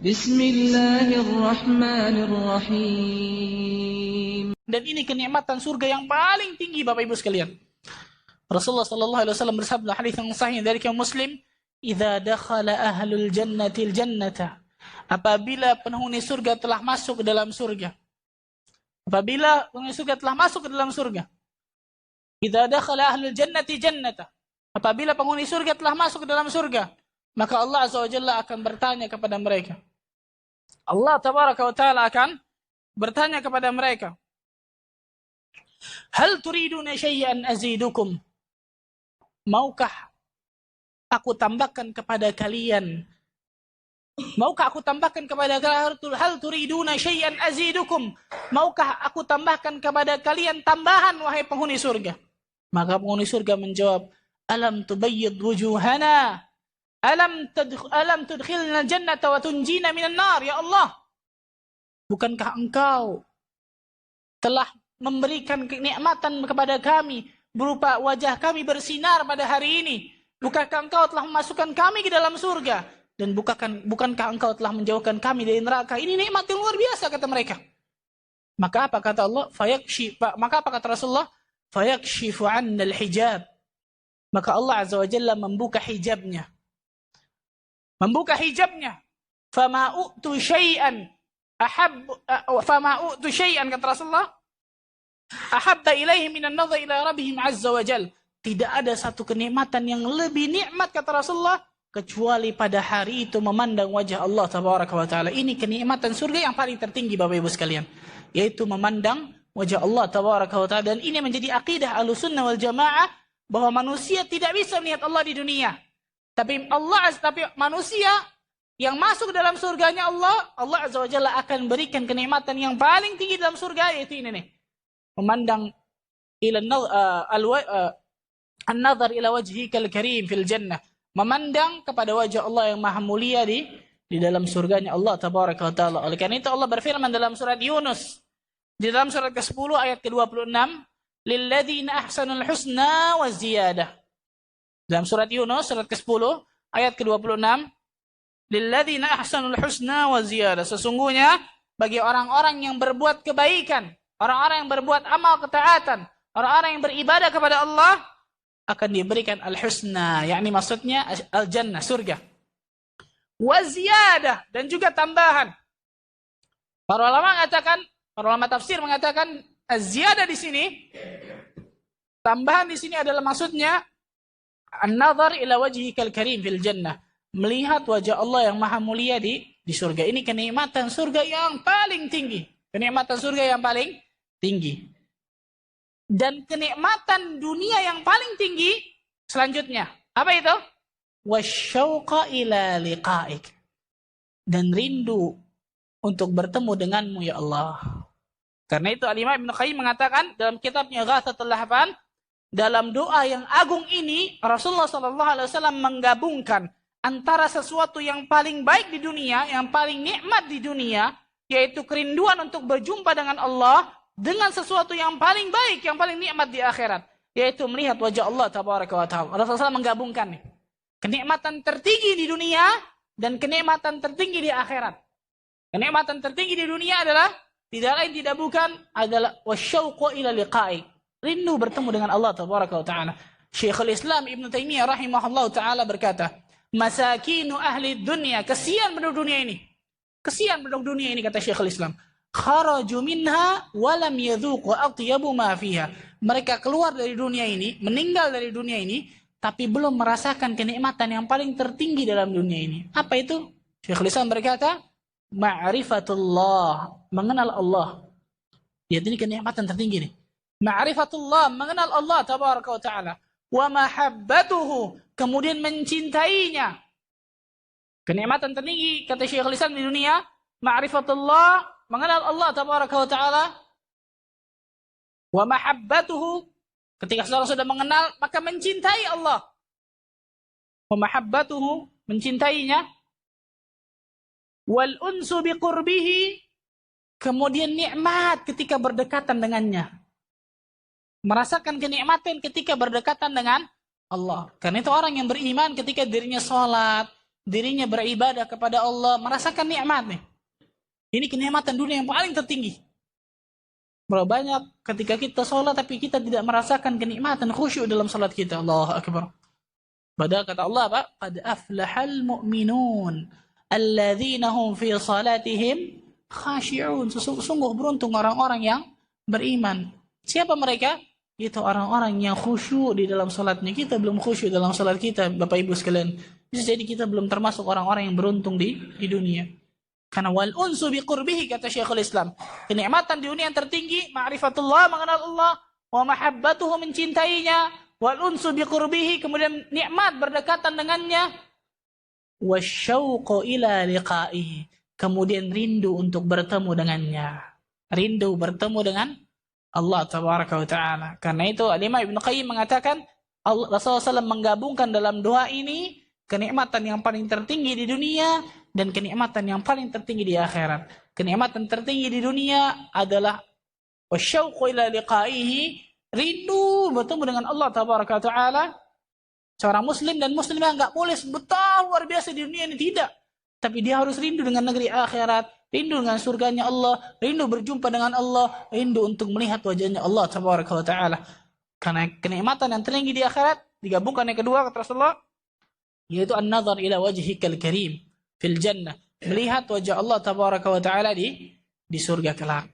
Bismillahirrahmanirrahim. Dan ini kenikmatan surga yang paling tinggi, Bapak Ibu sekalian. Rasulullah sallallahu alaihi wasallam bersabda, hadis yang sahih dari Imam Muslim, "Idza dakhala ahlul jannatil jannata." Apabila penghuni surga telah masuk ke dalam surga. Apabila penghuni surga telah masuk ke dalam surga. Idza dakhala ahlul jannati jannata. Apabila penghuni surga telah masuk ke dalam surga, maka Allah azza wa jalla akan bertanya kepada mereka. Allah tabaraka wa taala akan bertanya kepada mereka, "Hal turiduna syai'an azidukum?" Maukah aku tambahkan kepada kalian? Maukah aku tambahkan kepada kalian? Hal turiduna syai'an azidukum? Maukah aku tambahkan kepada kalian tambahan, wahai penghuni surga? Maka penghuni surga menjawab, "Alam tubayyid wujuhana? Alam tudkhilna jannata wa tunjina minan nar?" Ya Allah, bukankah engkau telah memberikan kenikmatan kepada kami berupa wajah kami bersinar pada hari ini? Bukankah engkau telah memasukkan kami ke dalam surga? Dan bukankah engkau telah menjauhkan kami dari neraka? Ini nikmat yang luar biasa, kata mereka. Maka apa kata Allah? Maka apa kata Rasulullah? Fayakshifu 'annal hijab. Maka Allah azza wa jalla membuka hijabnya. Membuka hijabnya. Fama u'tu syai'an kata Rasulullah, ahabba ilaihim minan nadhar ila rabbihim azza wa jal. Tidak ada satu kenikmatan yang lebih nikmat, kata Rasulullah, kecuali pada hari itu memandang wajah Allah tabaraka wa taala. Ini kenikmatan surga yang paling tertinggi, Bapak Ibu sekalian, yaitu memandang wajah Allah tabaraka wa taala. Dan ini menjadi akidah Ahlussunnah wal Jamaah, bahwa manusia tidak bisa melihat Allah di dunia. Tapi manusia yang masuk dalam surganya Allah azza wa jalla akan berikan kenikmatan yang paling tinggi dalam surga, yaitu ini nih. Memandang an-nazar ila wajhikal karim fil jannah. Memandang kepada wajah Allah yang maha mulia di dalam surganya Allah tabaraka wa taala. Oleh karena itu Allah berfirman dalam surat Yunus, di dalam surat ke-10 ayat ke-26, lilladzina ahsanul husna wa ziyadah. Dalam surat Yunus surat ke-10 ayat ke-26, lilladzina ahsanul husna wa ziyadah. Sesungguhnya bagi orang-orang yang berbuat kebaikan, orang-orang yang berbuat amal ketaatan, orang-orang yang beribadah kepada Allah, akan diberikan al-husna, yakni maksudnya al-jannah, surga. Wa ziyadah, dan juga tambahan. Para ulama tafsir mengatakan az-ziyadah di sini, tambahan di sini adalah maksudnya an-nazar ila wajhikal karim fil jannah. Melihat wajah Allah yang maha mulia di surga. Ini kenikmatan surga yang paling tinggi. Kenikmatan surga yang paling tinggi. Dan kenikmatan dunia yang paling tinggi selanjutnya. Apa itu? Wasyauqa ila liqa'ik. Dan rindu untuk bertemu denganmu, ya Allah. Karena itu Al-Imam Ibnu Qayyim mengatakan dalam kitabnya Ghathatul Lahfan, dalam doa yang agung ini Rasulullah SAW menggabungkan antara sesuatu yang paling baik di dunia, yang paling nikmat di dunia, yaitu kerinduan untuk berjumpa dengan Allah, dengan sesuatu yang paling baik, yang paling nikmat di akhirat, yaitu melihat wajah Allah tabaraka wa ta'ala. Rasulullah menggabungkan kenikmatan tertinggi di dunia dan kenikmatan tertinggi di akhirat. Kenikmatan tertinggi di dunia adalah tidak lain tidak bukan adalah wasyauqu ila liqa'i, rindu bertemu dengan Allah tabaraka wa ta'ala. Syekhul Islam Ibnu Taimiyah rahimahullah taala berkata, masakinu ahli dunia, kesian penduduk dunia ini. Kesian penduduk dunia ini, kata Syekhul Islam. Kharaju minha walam yadhuqu atyabu ma fiha. Mereka keluar dari dunia ini, meninggal dari dunia ini, tapi belum merasakan kenikmatan yang paling tertinggi dalam dunia ini. Apa itu? Syekhul Islam berkata, ma'rifatullah, mengenal Allah. Ya, ini kenikmatan tertinggi nih. Ma'rifatullah, mengenal Allah tabaraka wa ta'ala. Wa mahabbatuhu, kemudian mencintainya. Kenikmatan tertinggi, kata Syekhul Islam di dunia, ma'rifatullah, mengenal Allah tabaraka wa ta'ala. Wa mahabbatuhu, ketika saudara sudah mengenal, maka mencintai Allah. Wa mahabbatuhu, mencintainya. Wal unsu biqurbihi, kemudian nikmat ketika berdekatan dengannya. Merasakan kenikmatan ketika berdekatan dengan Allah. Karena itu orang yang beriman ketika dirinya sholat, dirinya beribadah kepada Allah, merasakan nikmat nih. Ini kenikmatan dunia yang paling tertinggi. Berapa banyak ketika kita sholat tapi kita tidak merasakan kenikmatan khusyuk dalam sholat kita. Allahu Akbar. Padahal kata Allah apa? Qad aflahal mu'minun alladzina hum fi salatihim khashi'un. Sungguh beruntung orang-orang yang beriman. Siapa mereka? Itu orang-orang yang khusyuk di dalam salatnya. Kita belum khusyuk dalam salat kita, Bapak Ibu sekalian. Bisa jadi kita belum termasuk orang-orang yang beruntung di dunia. Karena wal unsu biqurbihi, kata Syekhul Islam. Kenikmatan di dunia yang tertinggi, ma'rifatullah, mengenal Allah, wa mahabbatuhu, mencintainya, wal unsu biqurbihi, kemudian nikmat berdekatan dengannya, wasyauqu ila liqa'ihi, kemudian rindu untuk bertemu dengannya. Rindu bertemu dengan Allah tabaraka wa taala. Karena itu Al-Imam Ibnu Qayyim mengatakan Rasulullah SAW menggabungkan dalam doa ini kenikmatan yang paling tertinggi di dunia dan kenikmatan yang paling tertinggi di akhirat. Kenikmatan tertinggi di dunia adalah wasyauqu ila liqa'ihi, rindu bertemu dengan Allah tabaraka wa taala. Seorang muslim dan muslimah enggak boleh betah luar biasa di dunia ini, tidak. Tapi dia harus rindu dengan negeri akhirat, rindu dengan surganya Allah, rindu berjumpa dengan Allah, rindu untuk melihat wajahnya Allah tabaraka wa taala. Karena kenikmatan yang tertinggi di akhirat digabungkan yang kedua kata Rasulullah, yaitu an-nazar ila wajhikal karim fil jannah, melihat wajah Allah tabaraka wa taala di surga kelak.